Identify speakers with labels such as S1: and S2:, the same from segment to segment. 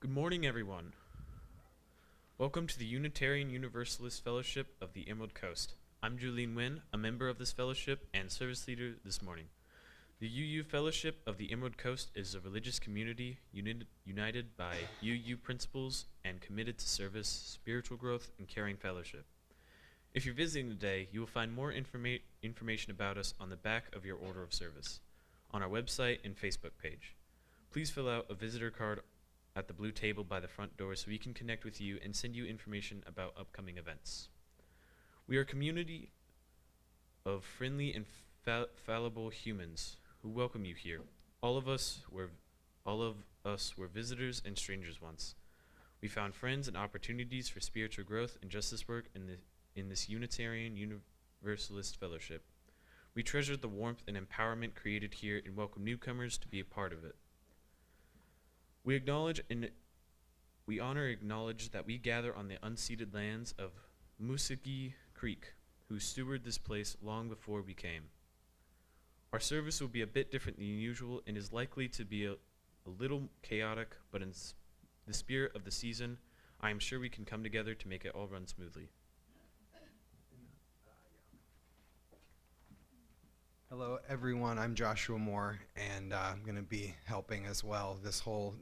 S1: Good morning, everyone. Welcome to the Unitarian Universalist Fellowship of the Emerald Coast. I'm Julian Nguyen, a member of this fellowship and service leader this morning. The UU Fellowship of the Emerald Coast is a religious community united by UU principles and committed to service, spiritual growth, and caring fellowship. If you're visiting today, you will find more information about us on the back of your order of service, on our website and Facebook page. Please fill out a visitor card at the blue table by the front door so we can connect with you and send you information about upcoming events. We are a community of friendly and fallible humans who welcome you here. All of us were visitors and strangers once. We found friends and opportunities for spiritual growth and justice work in this Unitarian Universalist Fellowship. We treasure the warmth and empowerment created here and welcome newcomers to be a part of it. We acknowledge that we gather on the unceded lands of Muscogee Creek, who steward this place long before we came. Our service will be a bit different than usual and is likely to be a little chaotic, but in the spirit of the season, I am sure we can come together to make it all run smoothly.
S2: Hello everyone, I'm Joshua Moore, and I'm going to be helping as well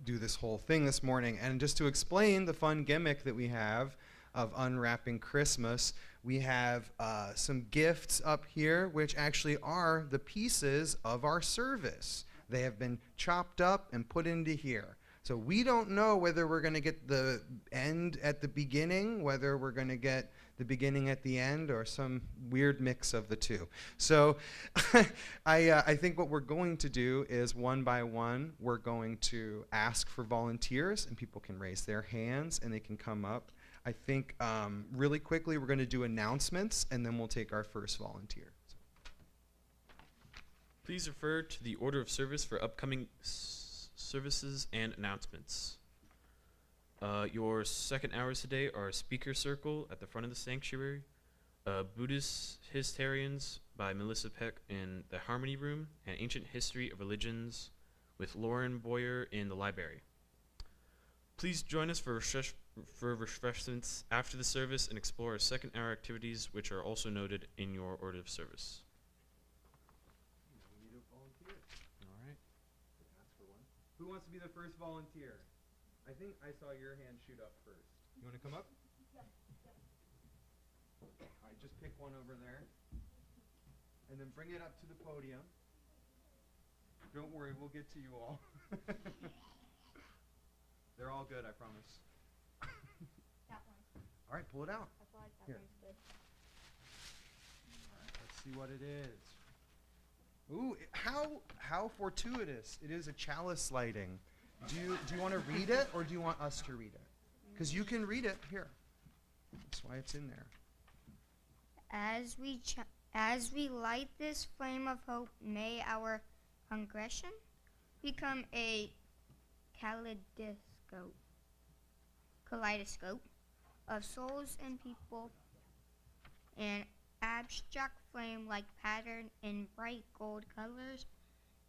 S2: do this whole thing this morning. And just to explain the fun gimmick that we have of Unwrapping Christmas, we have some gifts up here, which actually are the pieces of our service. They have been chopped up and put into here. So we don't know whether we're going to get the end at the beginning, whether we're going to get the beginning at the end, or some weird mix of the two. So I think what we're going to do is one by one, we're going to ask for volunteers, and people can raise their hands and they can come up. I think really quickly we're going to do announcements, and then we'll take our first volunteer.
S1: Please refer to the order of service for upcoming services and announcements. Your second hours today are Speaker Circle at the front of the sanctuary, Buddhist Hysterians by Melissa Peck in the Harmony Room, and Ancient History of Religions with Lauren Boyer in the library. Please join us for refreshments after the service and explore our second hour activities, which are also noted in your order of service.
S2: We need a volunteer.
S1: All right.
S2: Ask for one. Who wants to be the first volunteer? I think I saw your hand shoot up first. You want to come up?
S3: Yep.
S2: All right, just pick one over there. And then bring it up to the podium. Don't worry, we'll get to you all. They're all good, I promise.
S3: That one.
S2: All right, pull it out.
S3: I feel like that
S2: Here.
S3: one's good.
S2: All right, let's see what it is. Ooh, how fortuitous. It is a chalice lighting. Do you want to read it, or do you want us to read it? Because you can read it here. That's why it's in there.
S3: As we light this flame of hope, may our congregation become a kaleidoscope of souls and people, an abstract flame-like pattern in bright gold colors,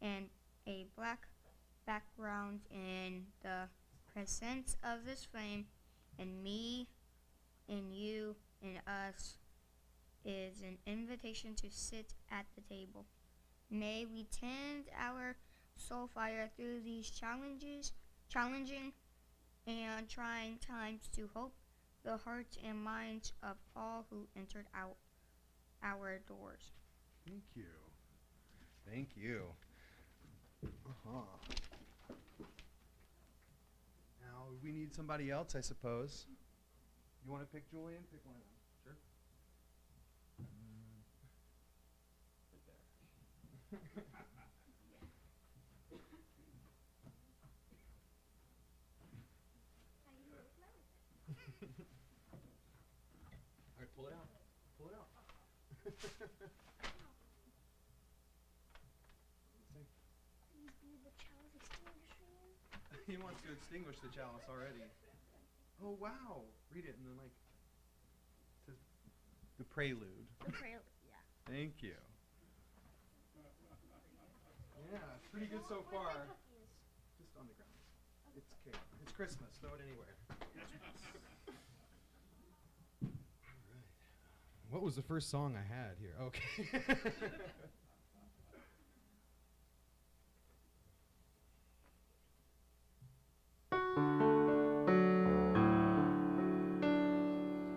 S3: and a black background in the presence of this flame, and me, and you, and us, is an invitation to sit at the table. May we tend our soul fire through these challenging and trying times to hope the hearts and minds of all who entered our doors.
S2: Thank you. Thank you. Now we need somebody else, I suppose. You want to pick Julian? Pick one of them. Sure. Right there. All right, pull it out. Pull it out. He wants to extinguish the chalice already. Oh, wow. Read it and then, like, it says the prelude.
S3: The prelude, yeah.
S2: Thank you. Yeah, it's pretty good so far. Just on the ground. It's Okay, it's Christmas. Throw it anywhere. What was the first song I had here? Okay.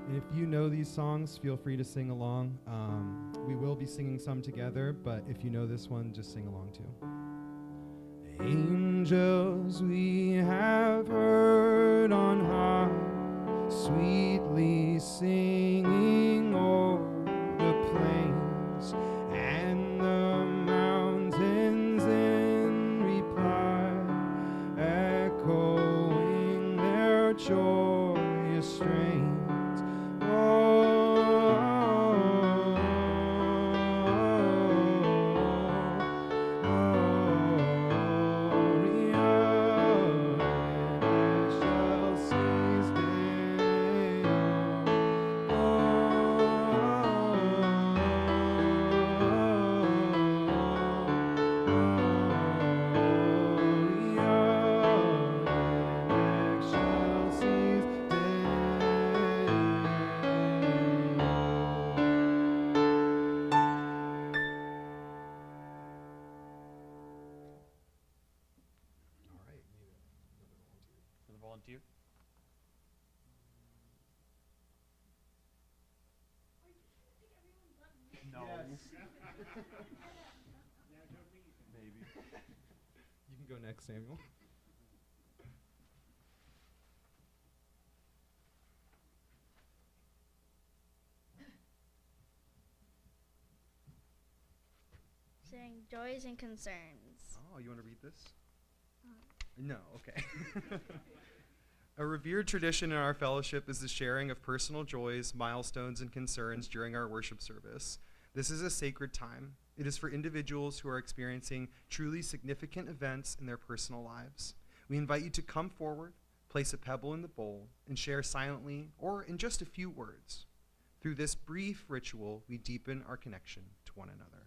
S2: If you know these songs, feel free to sing along. We will be singing some together, but if you know this one, just sing along too. Angels we have heard on high, sweetly singing o'er the plains and the mountains in reply, echoing their joyous strains.
S1: Another volunteer? No. Maybe.
S2: You can go next, Samuel.
S4: Sharing joys and concerns.
S2: Oh, you want to read this? No, okay. A revered tradition in our fellowship is the sharing of personal joys, milestones, and concerns during our worship service. This is a sacred time. It is for individuals who are experiencing truly significant events in their personal lives. We invite you to come forward, place a pebble in the bowl, and share silently or in just a few words. Through this brief ritual, we deepen our connection to one another.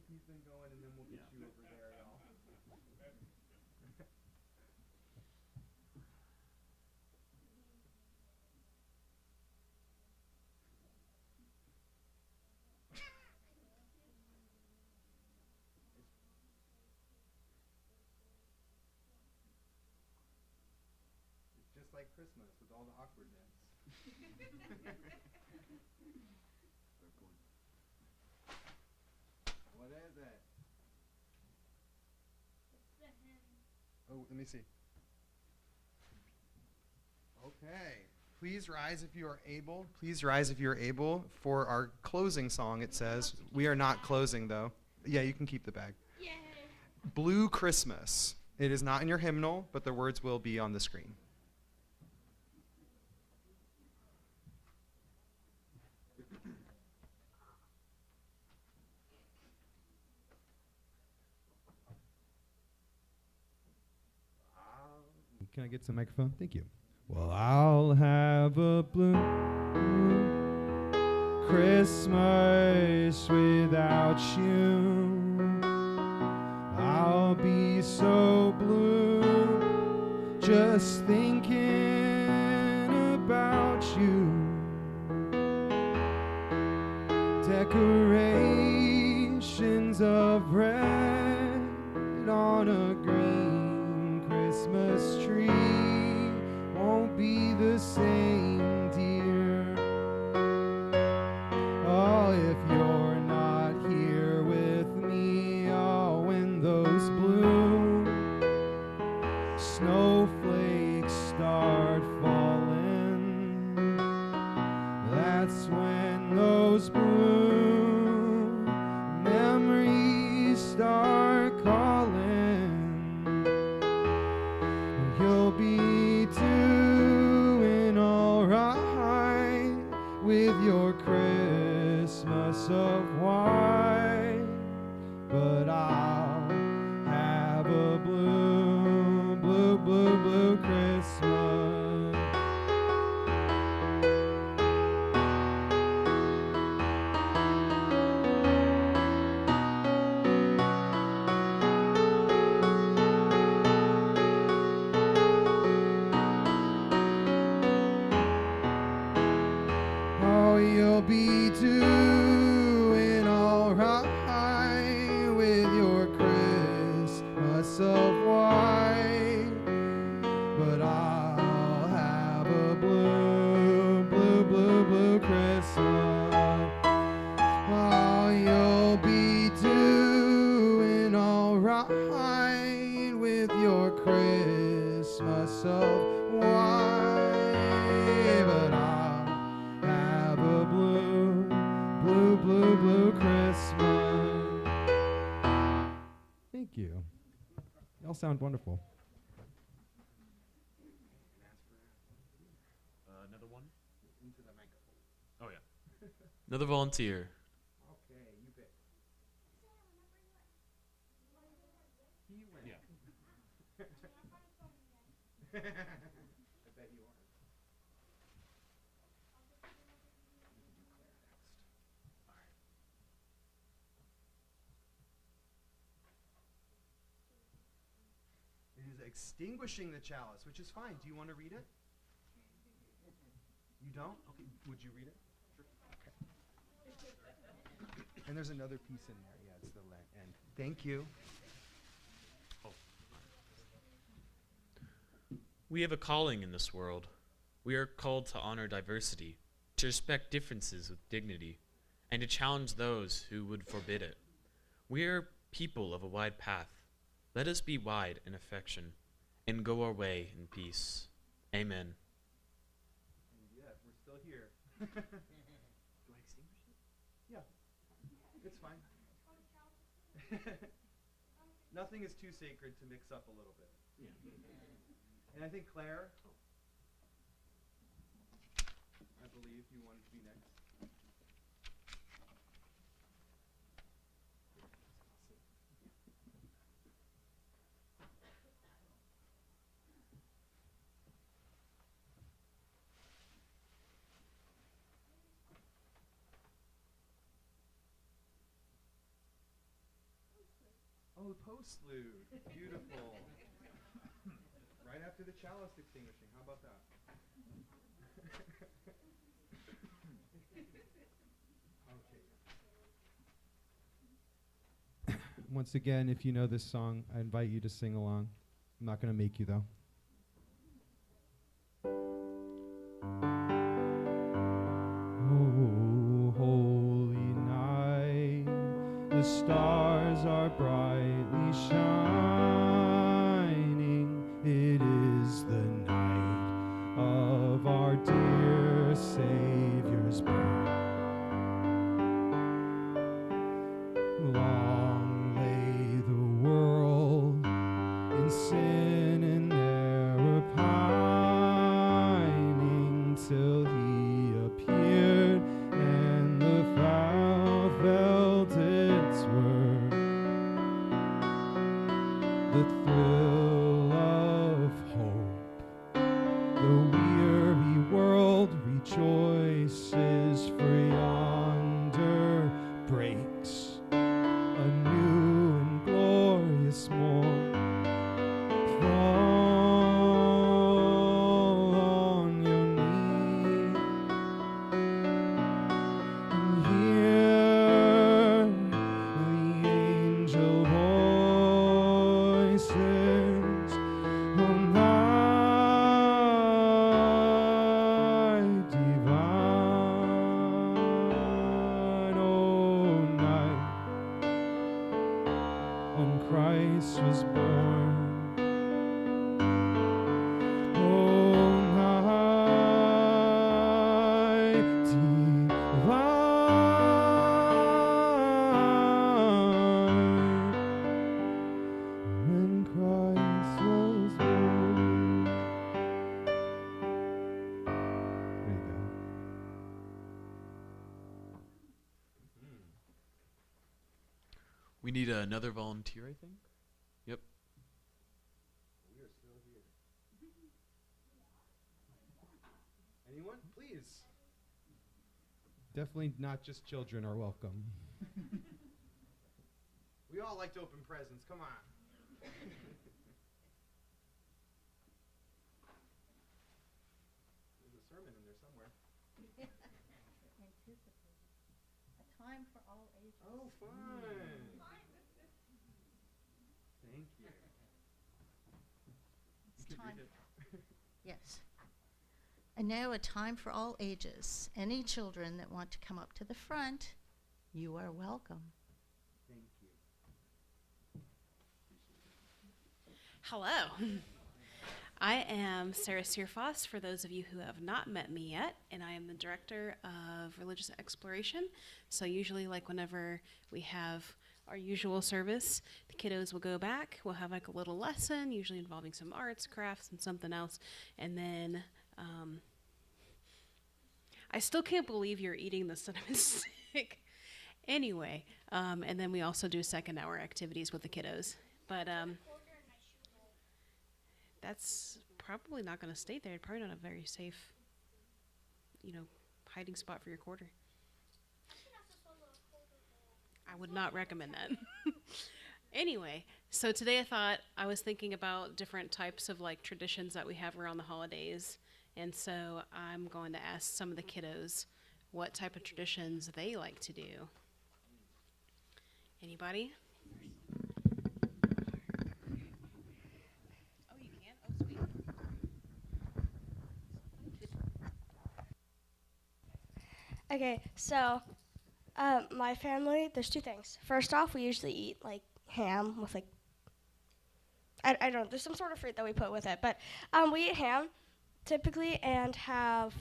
S2: keep them going, and then we'll get you over there, y'all. It's just like Christmas with all the awkwardness. What is it? Oh, let me see. Okay. Please rise if you are able. Please rise if you are able. For our closing song, it says, we are not closing, though. Yeah, you can keep the bag.
S4: Yay!
S2: Blue Christmas. It is not in your hymnal, but the words will be on the screen. Can I get some microphone? Thank you. Well, I'll have a blue Christmas without you. I'll be so blue just thinking about you. Decorations of red on a green Christmas tree won't be the same, dear. Oh, if you're not here with me, oh, when those blue snowflakes start falling, that's when those blue memories start calling. You'll be doing all right with your Christmas of white, but I'll have a blue, blue, blue, blue Christmas. Oh, you'll be doing all right with your Christmas of white, but I'll have a blue, blue, blue, blue Christmas. Oh, you'll be doing all right with your Christmas of white, but I'll have a blue, blue, blue, blue Christmas. Thank you. Y'all sound wonderful.
S1: Another one?
S2: Into the microphone.
S1: Oh, yeah. Another volunteer.
S2: Okay, you pick. He went.
S1: Yeah.
S2: I bet you are. We can do Claire next. All right. It is extinguishing the chalice, which is fine. Do you want to read it? You don't? Okay. Would you read it? Sure. Okay. And there's another piece in there. Yeah, it's the end. Thank you.
S1: We have a calling in this world. We are called to honor diversity, to respect differences with dignity, and to challenge those who would forbid it. We are people of a wide path. Let us be wide in affection and go our way in peace. Amen.
S2: And yet, we're still here. Do I extinguish it? Yeah. It's fine. Nothing is too sacred to mix up a little bit.
S1: Yeah.
S2: And I think Claire, I believe you wanted to be next. Oh, postlude. Beautiful. Right after the chalice extinguishing. How about that? Okay. Once again, if you know this song, I invite you to sing along. I'm not going to make you, though. Oh, holy night, the stars are brightly shining. It is the night of our dear Savior's birth. Long lay the world in sin and error pining till he appeared and the foul felt its worth. The thrill of hope, the weary world rejoices, for yonder breaks a new and glorious morn. Fall on your knees and hear the angel voices on night divine. Oh, night when Christ was born. Oh, night divine, when Christ was born. There you go.
S1: We need another volunteer, I think. Yep.
S2: We are still here. Anyone? Please. Definitely not just children are welcome. We all like to open presents. Come on. There's a sermon in there somewhere.
S5: A time for all ages.
S2: Oh, fun. Thank you.
S5: It's time. Yes. And now a time for all ages. Any children that want to come up to the front, you are welcome.
S2: Thank you.
S6: Hello. I am Sarah Searfoss, for those of you who have not met me yet, and I am the Director of Religious Exploration. So usually, like whenever we have our usual service, the kiddos will go back. We'll have like a little lesson, usually involving some arts, crafts, and something else. And then I still can't believe you're eating the cinnamon stick. Anyway, and then we also do second hour activities with the kiddos. But that's probably not going to stay there. Probably not a very safe, hiding spot for your quarter. I would not recommend that. Anyway, so today I was thinking about different types of like traditions that we have around the holidays. And so I'm going to ask some of the kiddos what type of traditions they like to do. Anybody? Oh, you can? Oh, sweet.
S7: Okay, so my family, there's two things. First off, we usually eat like ham with like, I don't know, there's some sort of fruit that we put with it, but we eat ham typically and have,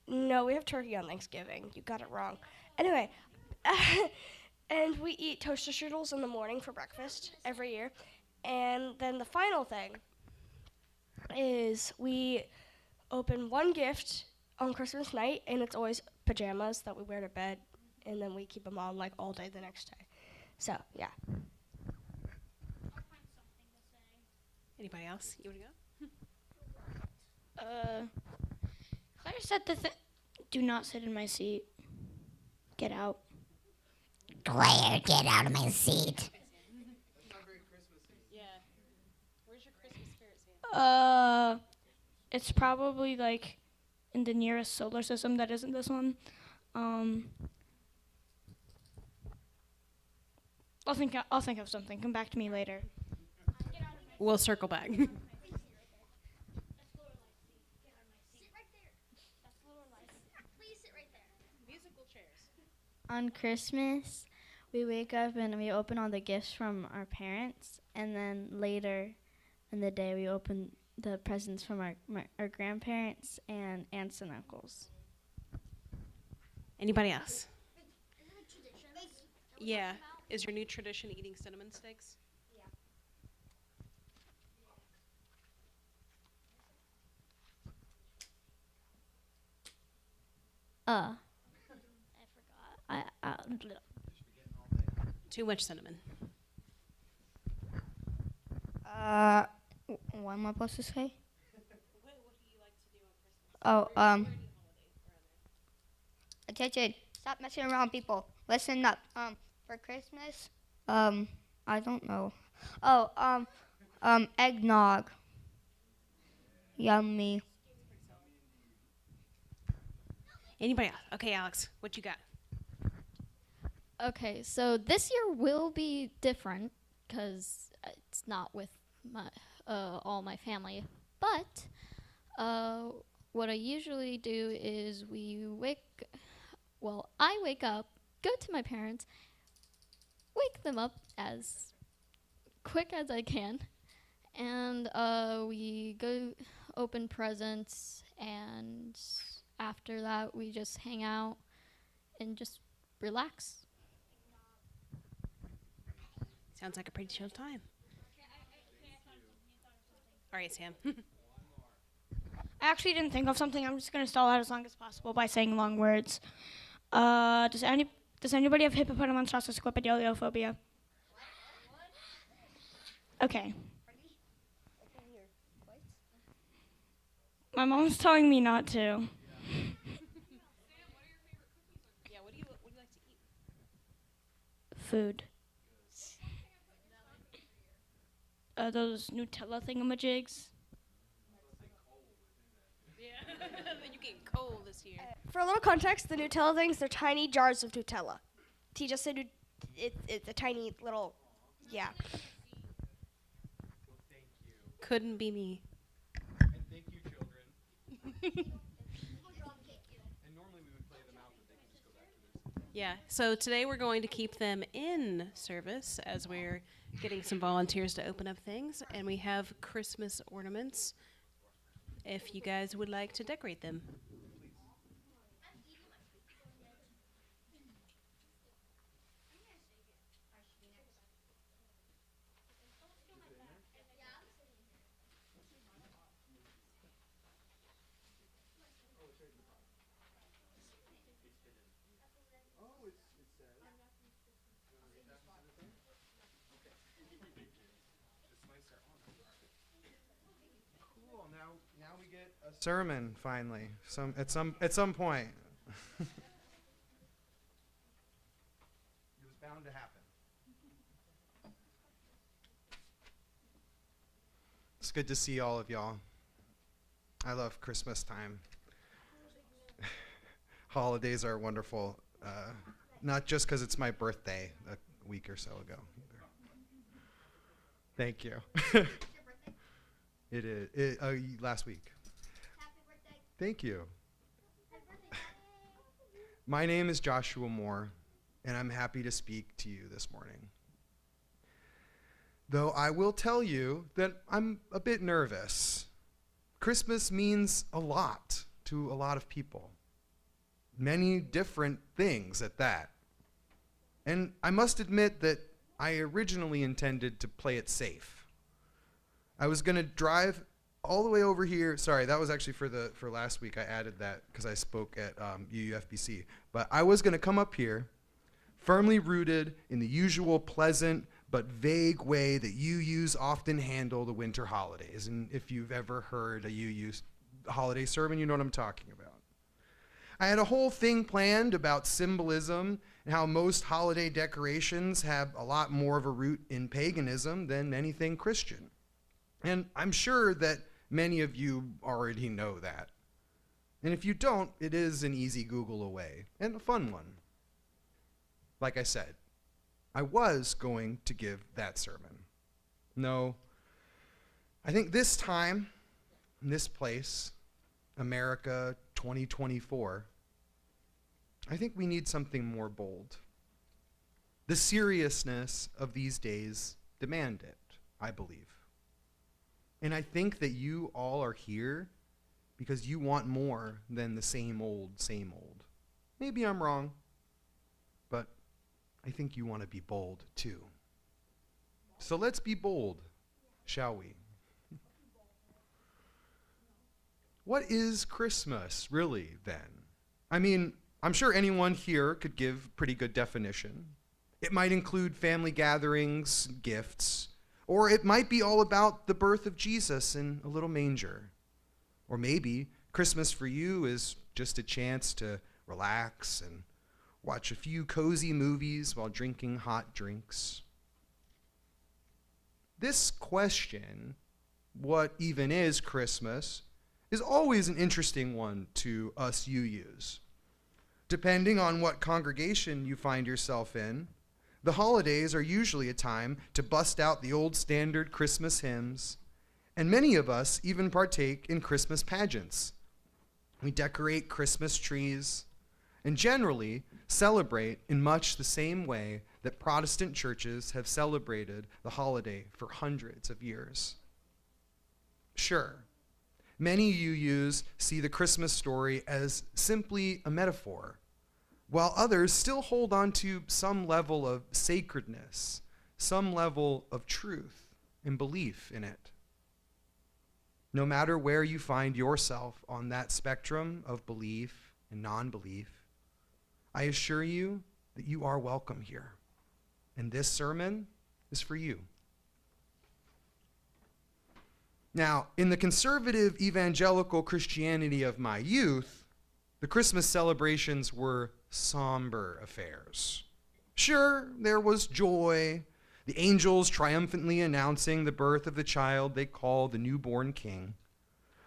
S7: no, we have turkey on Thanksgiving. You got it wrong. Anyway, and we eat toaster strudels in the morning for breakfast every year. And then the final thing is we open one gift on Christmas night, and it's always pajamas that we wear to bed, and then we keep them on like all day the next day. So, yeah.
S6: Anybody else? You want to go?
S8: Claire said do not sit in my seat. Get out. Claire, get out of my seat.
S6: Yeah. Where's your Christmas spirit, Sam?
S7: It's probably like in the nearest solar system that isn't this one. I'll think of something. Come back to me later.
S6: We'll circle back.
S4: On Christmas, we wake up and we open all the gifts from our parents, and then later in the day we open the presents from our grandparents and aunts and uncles.
S6: Anybody else? Yeah. Is your new tradition eating cinnamon sticks?
S4: I forgot.
S6: Too much cinnamon.
S3: What am I supposed to say?
S6: What do you like to do on Christmas?
S3: Attention. Stop messing around, people. Listen up. For Christmas, I don't know. Eggnog. Yummy.
S6: Anybody else? Okay, Alex, what you got?
S9: Okay, so this year will be different because it's not with all my family. But what I usually do is I wake up, go to my parents, wake them up as quick as I can, and we go open presents, and after that we just hang out and just relax.
S6: Sounds like a pretty chill time. All right, Sam.
S7: I actually didn't think of something. I'm just gonna stall out as long as possible by saying long words. Does anybody have hippopotamonstrosesquipedaliophobia? Okay. My mom's telling me not to.
S6: Yeah, what do you like to eat?
S7: Food. Those Nutella thingamajigs.
S6: Yeah, you getting cold this year.
S7: For a little context, the Nutella things, they're tiny jars of Nutella. T just said it's a tiny little, yeah.
S6: Couldn't be me.
S2: And thank you, children. And normally we would play them out, but they can just go back to their seats.
S6: Yeah, so today we're going to keep them in service as we're getting some volunteers to open up things. And we have Christmas ornaments if you guys would like to decorate them.
S2: Cool. Now we get a sermon finally. At some point. It was bound to happen. It's good to see all of y'all. I love Christmas time. Holidays are wonderful. Not just because it's my birthday a week or so ago. Either. Thank you. It is. Last week.
S3: Happy birthday.
S2: Thank you. My name is Joshua Moore, and I'm happy to speak to you this morning. Though I will tell you that I'm a bit nervous. Christmas means a lot to a lot of people. Many different things at that. And I must admit that I originally intended to play it safe. I was going to drive all the way over here. Sorry, that was actually for last week. I added that because I spoke at UUFBC. But I was going to come up here, firmly rooted in the usual pleasant but vague way that UUs often handle the winter holidays. And if you've ever heard a UU holiday sermon, you know what I'm talking about. I had a whole thing planned about symbolism and how most holiday decorations have a lot more of a root in paganism than anything Christian. And I'm sure that many of you already know that. And if you don't, it is an easy Google away, and a fun one. Like I said, I was going to give that sermon. No, I think this time, in this place, America 2024, I think we need something more bold. The seriousness of these days demand it, I believe. And I think that you all are here because you want more than the same old, same old. Maybe I'm wrong, but I think you want to be bold too. So let's be bold, shall we? What is Christmas, really, then? I mean, I'm sure anyone here could give a pretty good definition. It might include family gatherings, gifts, or it might be all about the birth of Jesus in a little manger. Or maybe Christmas for you is just a chance to relax and watch a few cozy movies while drinking hot drinks. This question, what even is Christmas, is always an interesting one to us UUs. Depending on what congregation you find yourself in, the holidays are usually a time to bust out the old standard Christmas hymns, and many of us even partake in Christmas pageants. We decorate Christmas trees, and generally celebrate in much the same way that Protestant churches have celebrated the holiday for hundreds of years. Sure, many UUs see the Christmas story as simply a metaphor, while others still hold on to some level of sacredness, some level of truth and belief in it. No matter where you find yourself on that spectrum of belief and non-belief, I assure you that you are welcome here, and this sermon is for you. Now, in the conservative evangelical Christianity of my youth, the Christmas celebrations were somber affairs. Sure, there was joy, the angels triumphantly announcing the birth of the child they call the newborn king,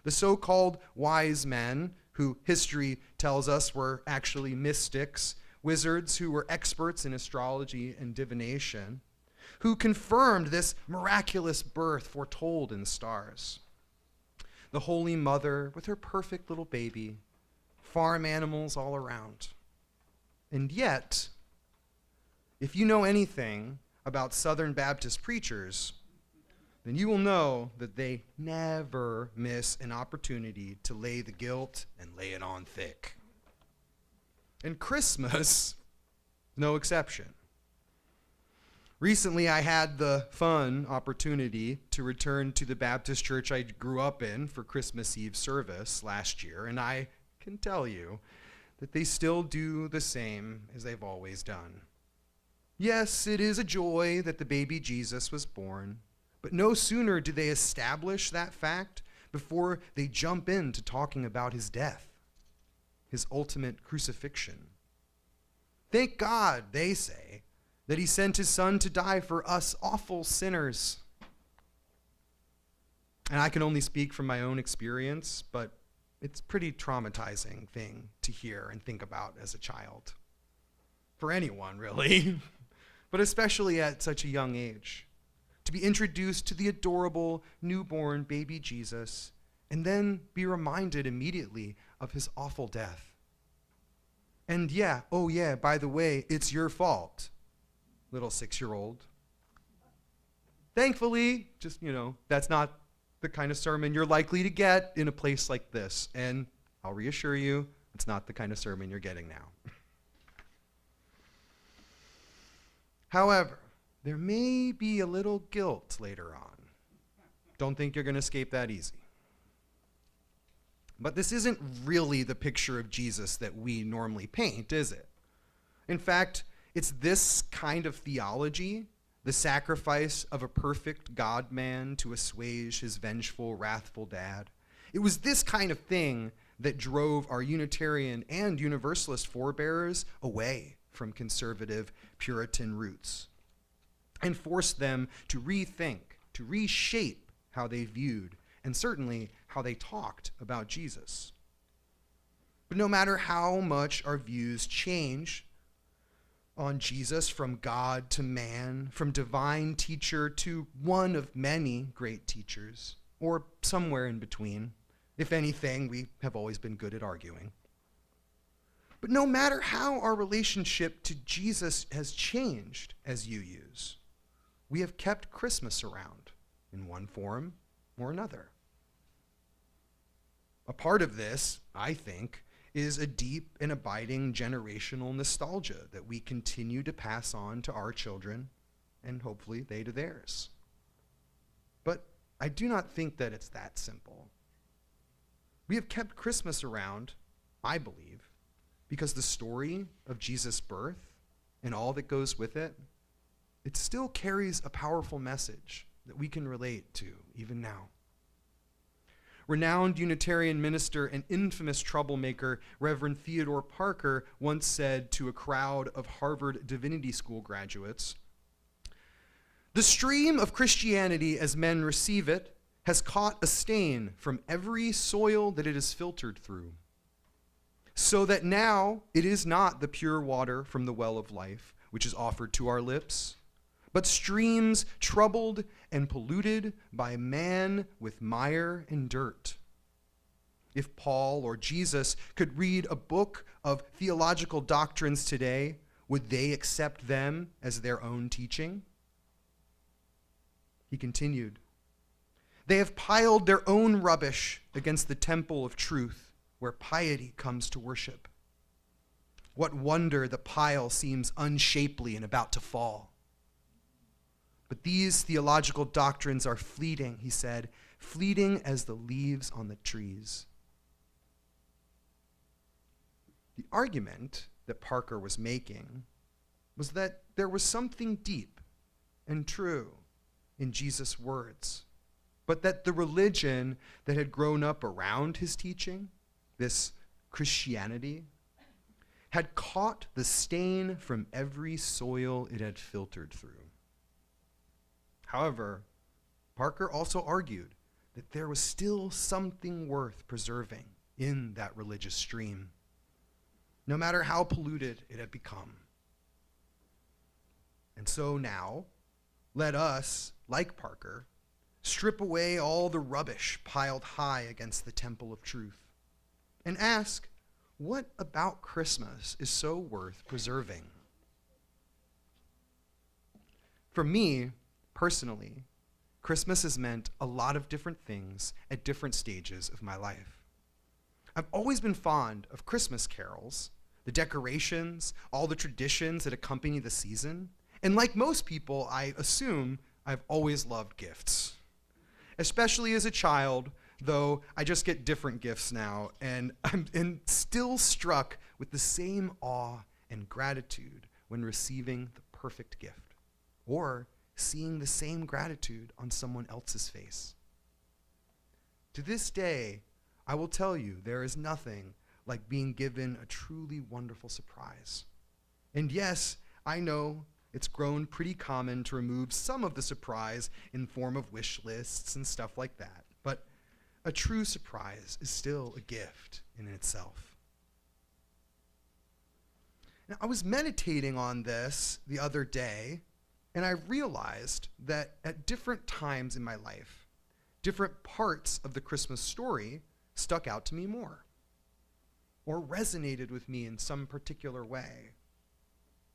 S2: the so-called wise men, who history tells us were actually mystics, wizards who were experts in astrology and divination, who confirmed this miraculous birth foretold in the stars. The Holy Mother with her perfect little baby, farm animals all around. And yet, if you know anything about Southern Baptist preachers, then you will know that they never miss an opportunity to lay the guilt and lay it on thick. And Christmas, no exception. Recently, I had the fun opportunity to return to the Baptist church I grew up in for Christmas Eve service last year, and I can tell you that they still do the same as they've always done. Yes, it is a joy that the baby Jesus was born, but no sooner do they establish that fact before they jump into talking about his death, his ultimate crucifixion. Thank God, they say, that he sent his son to die for us awful sinners. And I can only speak from my own experience, but it's a pretty traumatizing thing to hear and think about as a child. For anyone, really, but especially at such a young age. To be introduced to the adorable newborn baby Jesus and then be reminded immediately of his awful death. And yeah, oh yeah, by the way, it's your fault, little 6-year-old. Thankfully, just, that's not the kind of sermon you're likely to get in a place like this. And I'll reassure you, it's not the kind of sermon you're getting now. However, there may be a little guilt later on. Don't think you're going to escape that easy. But this isn't really the picture of Jesus that we normally paint, is it? In fact, it's this kind of theology, the sacrifice of a perfect God-man to assuage his vengeful, wrathful dad. It was this kind of thing that drove our Unitarian and Universalist forebears away from conservative Puritan roots and forced them to rethink, to reshape how they viewed and certainly how they talked about Jesus. But no matter how much our views change on Jesus from God to man, from divine teacher to one of many great teachers, or somewhere in between, if anything, we have always been good at arguing. But no matter how our relationship to Jesus has changed as UUs, we have kept Christmas around in one form or another. A part of this, I think, is a deep and abiding generational nostalgia that we continue to pass on to our children, and hopefully they to theirs. But I do not think that it's that simple. We have kept Christmas around, I believe, because the story of Jesus' birth and all that goes with it, it still carries a powerful message that we can relate to even now. Renowned Unitarian minister and infamous troublemaker Reverend Theodore Parker once said to a crowd of Harvard Divinity School graduates, "The stream of Christianity as men receive it has caught a stain from every soil that it is filtered through, so that now it is not the pure water from the well of life which is offered to our lips, but streams troubled and polluted by man with mire and dirt. If Paul or Jesus could read a book of theological doctrines today, would they accept them as their own teaching?" He continued, "They have piled their own rubbish against the temple of truth where piety comes to worship. What wonder the pile seems unshapely and about to fall. But these theological doctrines are fleeting," he said, "fleeting as the leaves on the trees." The argument that Parker was making was that there was something deep and true in Jesus' words, but that the religion that had grown up around his teaching, this Christianity, had caught the stain from every soil it had filtered through. However, Parker also argued that there was still something worth preserving in that religious stream, no matter how polluted it had become. And so now, let us, like Parker, strip away all the rubbish piled high against the temple of truth and ask, what about Christmas is so worth preserving? For me, personally, Christmas has meant a lot of different things at different stages of my life. I've always been fond of Christmas carols, the decorations, all the traditions that accompany the season. And like most people, I assume I've always loved gifts. Especially as a child, though I just get different gifts now, and I'm still struck with the same awe and gratitude when receiving the perfect gift, or seeing the same gratitude on someone else's face. To this day, I will tell you there is nothing like being given a truly wonderful surprise. And yes, I know it's grown pretty common to remove some of the surprise in form of wish lists and stuff like that, but a true surprise is still a gift in itself. Now, I was meditating on this the other day, and I realized that at different times in my life, different parts of the Christmas story stuck out to me more, or resonated with me in some particular way.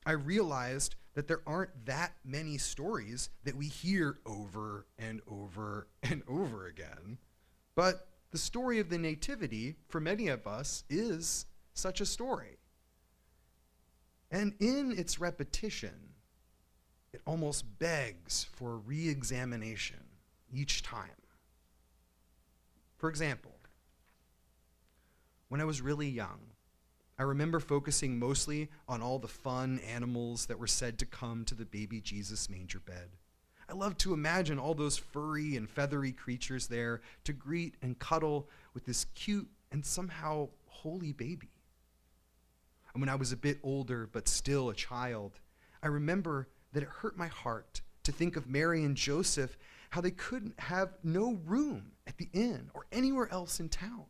S2: I realized that there aren't that many stories that we hear over and over and over again, but the story of the Nativity, for many of us, is such a story. And in its repetition, it almost begs for re-examination each time. For example, when I was really young, I remember focusing mostly on all the fun animals that were said to come to the baby Jesus manger bed. I loved to imagine all those furry and feathery creatures there to greet and cuddle with this cute and somehow holy baby. And when I was a bit older, but still a child, I remember that it hurt my heart to think of Mary and Joseph, how they couldn't have no room at the inn or anywhere else in town,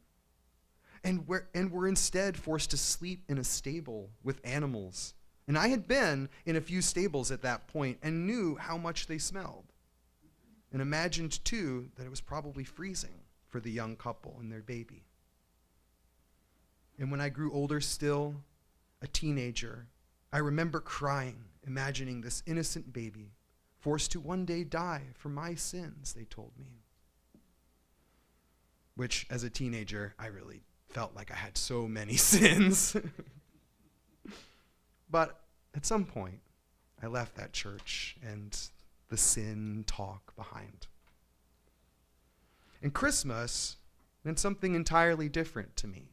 S2: and were instead forced to sleep in a stable with animals. And I had been in a few stables at that point and knew how much they smelled, and imagined too that it was probably freezing for the young couple and their baby. And when I grew older still, a teenager, I remember crying, imagining this innocent baby forced to one day die for my sins, they told me. Which, as a teenager, I really felt like I had so many sins. But at some point, I left that church and the sin talk behind. And Christmas meant something entirely different to me.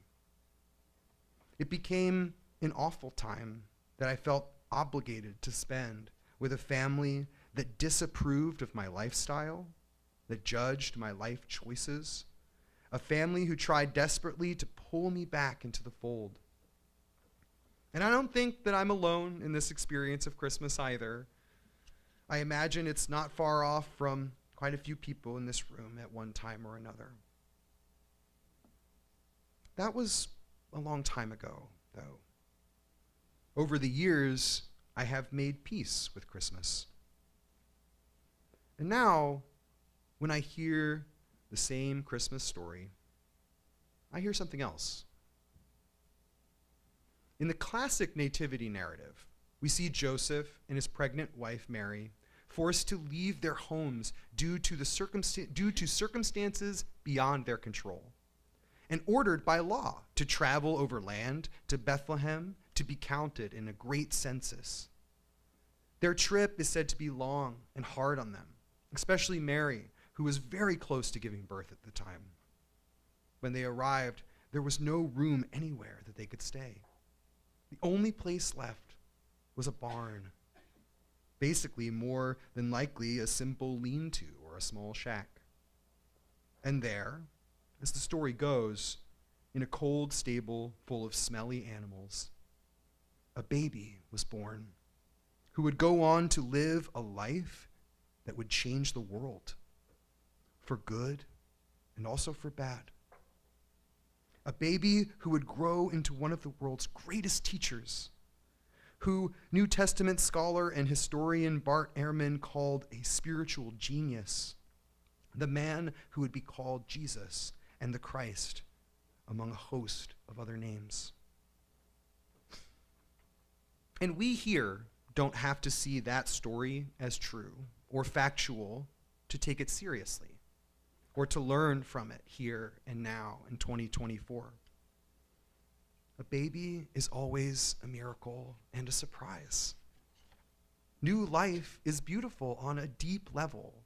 S2: It became an awful time that I felt obligated to spend with a family that disapproved of my lifestyle, that judged my life choices, a family who tried desperately to pull me back into the fold. And I don't think that I'm alone in this experience of Christmas either. I imagine it's not far off from quite a few people in this room at one time or another. That was a long time ago, though. Over the years, I have made peace with Christmas. And now, when I hear the same Christmas story, I hear something else. In the classic nativity narrative, we see Joseph and his pregnant wife, Mary, forced to leave their homes due to circumstances beyond their control, and ordered by law to travel over land to Bethlehem to be counted in a great census. Their trip is said to be long and hard on them, especially Mary, who was very close to giving birth at the time. When they arrived, there was no room anywhere that they could stay. The only place left was a barn, basically more than likely a simple lean-to or a small shack. And there, as the story goes, in a cold stable full of smelly animals, a baby was born who would go on to live a life that would change the world for good and also for bad. A baby who would grow into one of the world's greatest teachers, who New Testament scholar and historian Bart Ehrman called a spiritual genius, the man who would be called Jesus and the Christ, among a host of other names. And we here don't have to see that story as true or factual to take it seriously, or to learn from it here and now in 2024. A baby is always a miracle and a surprise. New life is beautiful on a deep level,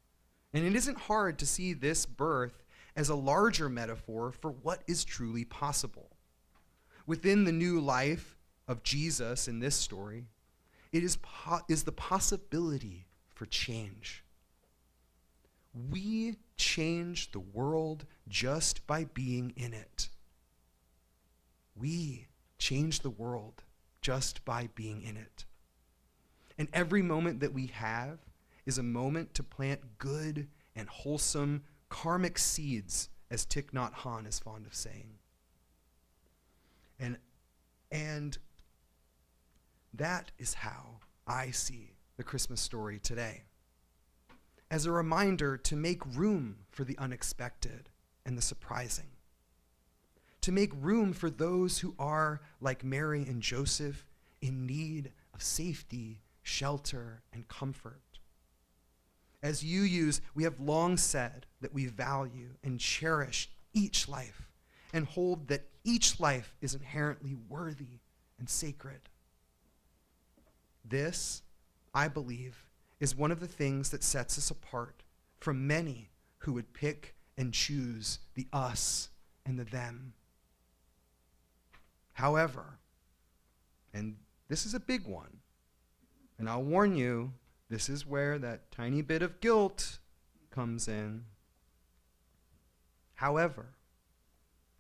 S2: and it isn't hard to see this birth as a larger metaphor for what is truly possible. Within the new life of Jesus in this story, it is the possibility for change. We change the world just by being in it. We change the world just by being in it. And every moment that we have is a moment to plant good and wholesome karmic seeds, as Thich Nhat Hanh is fond of saying. And that is how I see the Christmas story today, as a reminder to make room for the unexpected and the surprising, to make room for those who are, like Mary and Joseph, in need of safety, shelter, and comfort. As UUs, we have long said that we value and cherish each life and hold that each life is inherently worthy and sacred. This, I believe, is one of the things that sets us apart from many who would pick and choose the us and the them. However, and this is a big one, and I'll warn you, this is where that tiny bit of guilt comes in. However,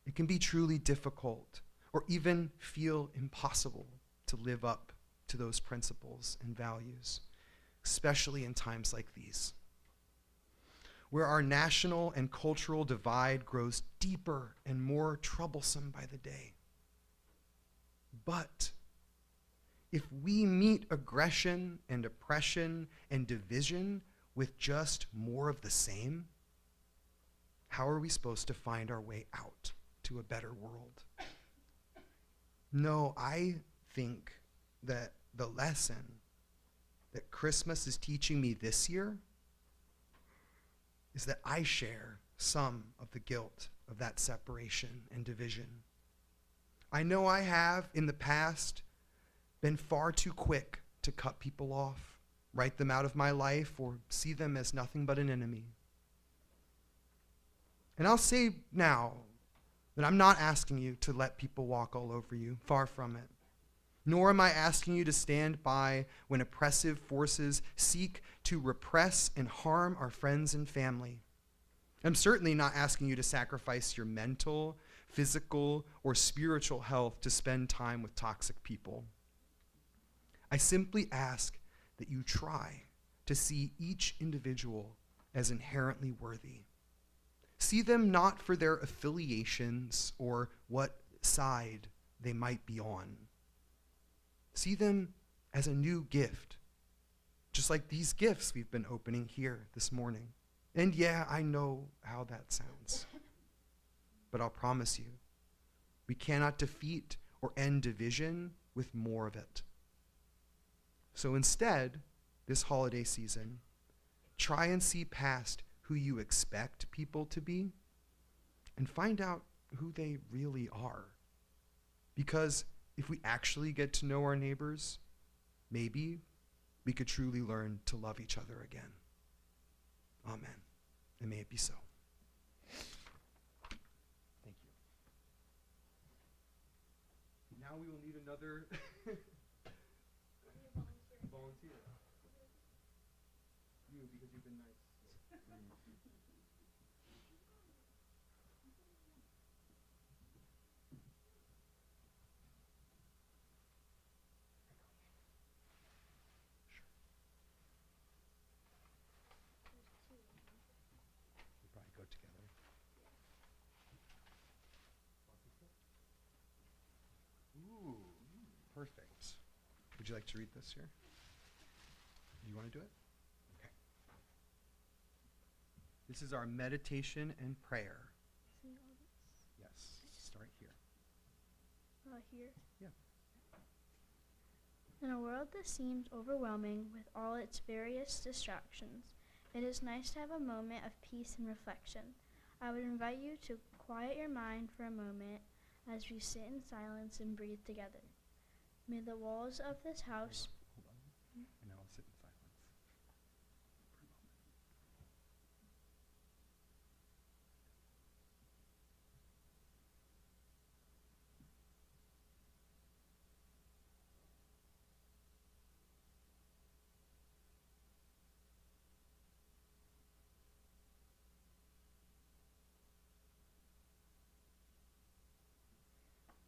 S2: It can be truly difficult or even feel impossible to live up to those principles and values, especially in times like these, where our national and cultural divide grows deeper and more troublesome by the day. But if we meet aggression and oppression and division with just more of the same, how are we supposed to find our way out to a better world? No, I think that the lesson that Christmas is teaching me this year is that I share some of the guilt of that separation and division. I know I have, in the past, been far too quick to cut people off, write them out of my life, or see them as nothing but an enemy. And I'll say now that I'm not asking you to let people walk all over you, far from it. Nor am I asking you to stand by when oppressive forces seek to repress and harm our friends and family. I'm certainly not asking you to sacrifice your mental, physical, or spiritual health to spend time with toxic people. I simply ask that you try to see each individual as inherently worthy. See them not for their affiliations or what side they might be on. See them as a new gift, just like these gifts we've been opening here this morning. And yeah, I know how that sounds, but I'll promise you, we cannot defeat or end division with more of it. So instead, this holiday season, try and see past who you expect people to be and find out who they really are. Because if we actually get to know our neighbors, maybe we could truly learn to love each other again. Amen. And may it be so. Thank you. Now we will need another volunteer. You, because you've been nice. We probably go together. Ooh, perfect. Would you like to read this here? You want to do it? Okay. This is our meditation and prayer. Yes. Start here.
S4: Here.
S2: Yeah.
S4: In a world that seems overwhelming with all its various distractions, it is nice to have a moment of peace and reflection. I would invite you to quiet your mind for a moment as we sit in silence and breathe together. May the walls of this house
S2: Hold on. And now I'll sit in silence.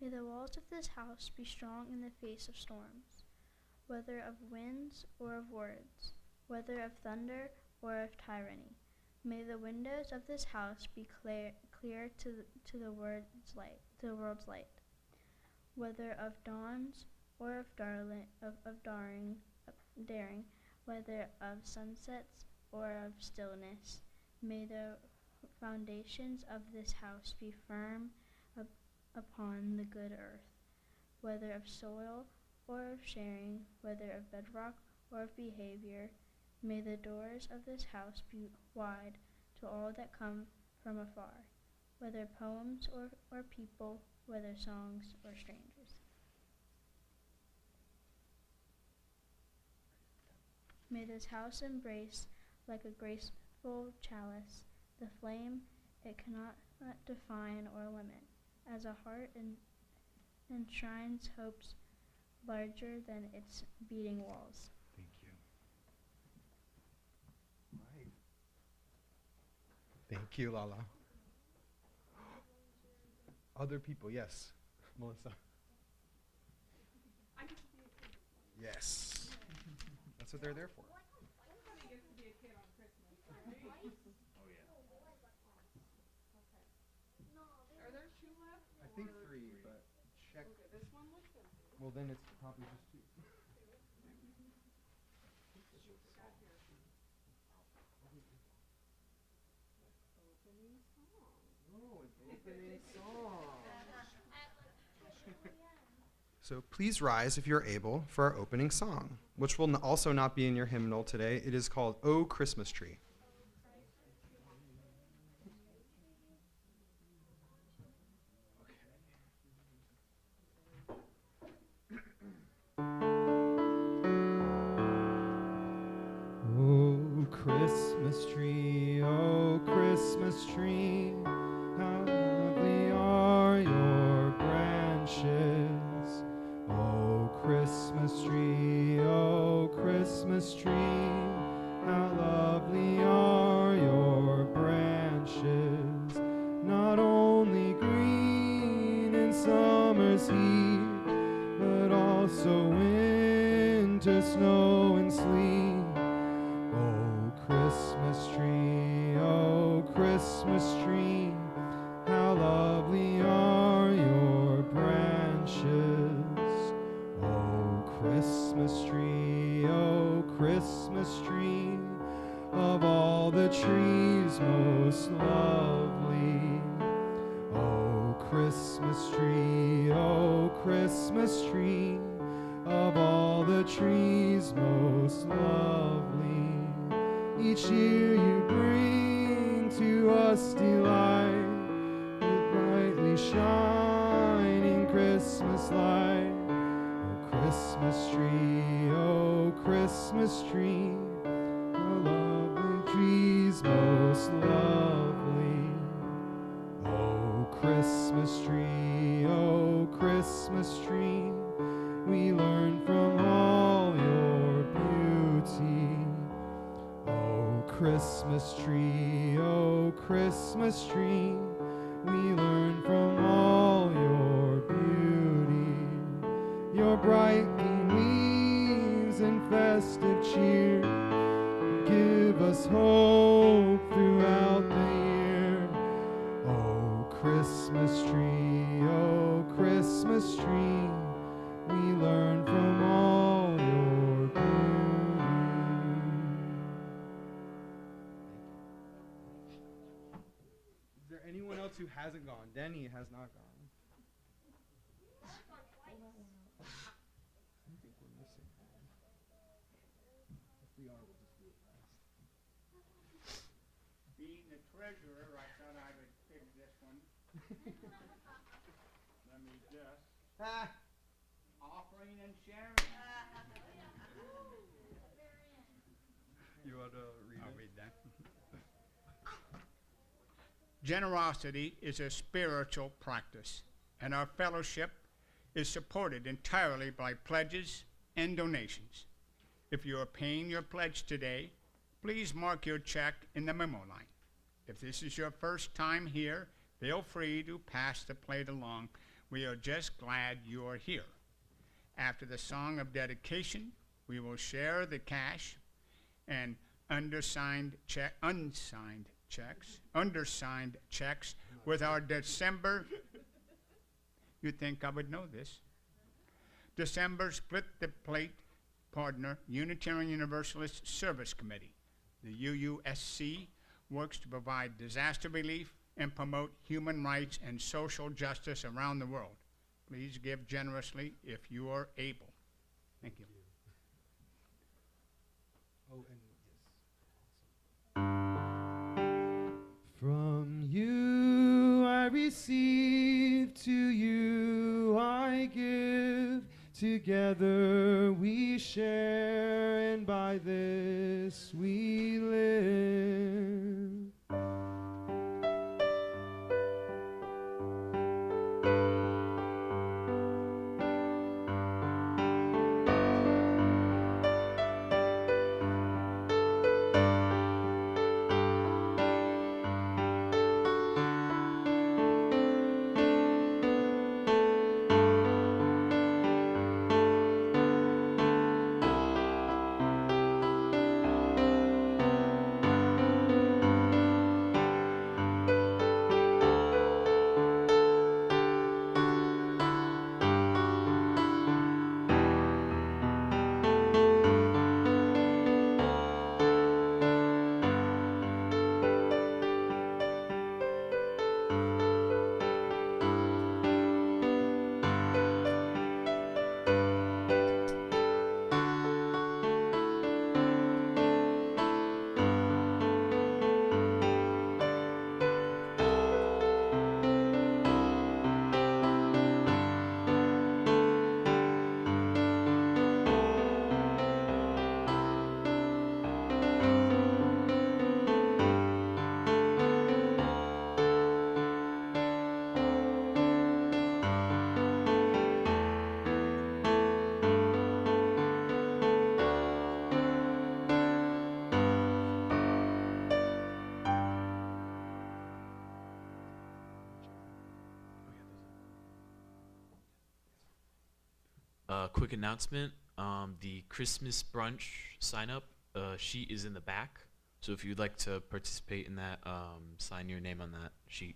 S4: May the walls of this house be strong in the face of storms, whether of winds or of words, whether of thunder or of tyranny. May the windows of this house be clear to the world's light, whether of dawns or of daring, whether of sunsets or of stillness. May the foundations of this house be firm upon the good earth, whether of soil or of sharing, whether of bedrock or of behavior. May the doors of this house be wide to all that come from afar, whether poems or people, whether songs or strangers. May this house embrace, like a graceful chalice, the flame it cannot define or limit, as a heart enshrines hopes larger than its beating walls.
S2: Thank you. Right. Thank you, Lala. Other people, yes. Melissa. Yes. That's what they're there for. I think 3, but check. Well, then it's probably just 2. Oh, it's opening song. So please rise if you're able for our opening song, which will also not be in your hymnal today. It is called "O Christmas Tree." Oh, Christmas tree, oh, Christmas tree, how lovely are your branches. Oh, Christmas tree, how lovely are your branches. Not only green in summer's heat, but also winter snow and sleet. Oh, Christmas tree, how lovely are your branches. Oh, Christmas tree, of all the trees most lovely. Oh, Christmas tree, of all the trees most lovely. Each year you bring to us delight with brightly shining Christmas light. Oh, Christmas tree, the lovely trees most lovely. Oh, Christmas tree, we learn from all your beauty. Oh, Christmas tree, we learn from all your beauty. Your bright green leaves and festive cheer give us hope throughout the year. Oh, Christmas tree, we learn from all your beauty. Is there anyone else who hasn't gone? Denny has not gone. I think we're missing one. If we are, we'll just do it fast.
S10: Being the treasurer, I thought I would pick this one. Let me just. Offering and sharing.
S2: You want to read
S10: I'll
S2: it?
S10: read that. Generosity is a spiritual practice, and our fellowship is supported entirely by pledges and donations. If you are paying your pledge today, please mark your check in the memo line. If this is your first time here, feel free to pass the plate along. We are just glad you are here. After the song of dedication, we will share the cash and undersigned checks with our December, you'd think I would know this, December Split the Plate partner, Unitarian Universalist Service Committee. The UUSC works to provide disaster relief and promote human rights and social justice around the world. Please give generously if you are able. Thank you.
S2: Oh, and yes. From you I receive, to you I give. Together we share, and by this we live.
S1: Quick announcement: the Christmas brunch sign up sheet is in the back. So if you'd like to participate in that, sign your name on that sheet.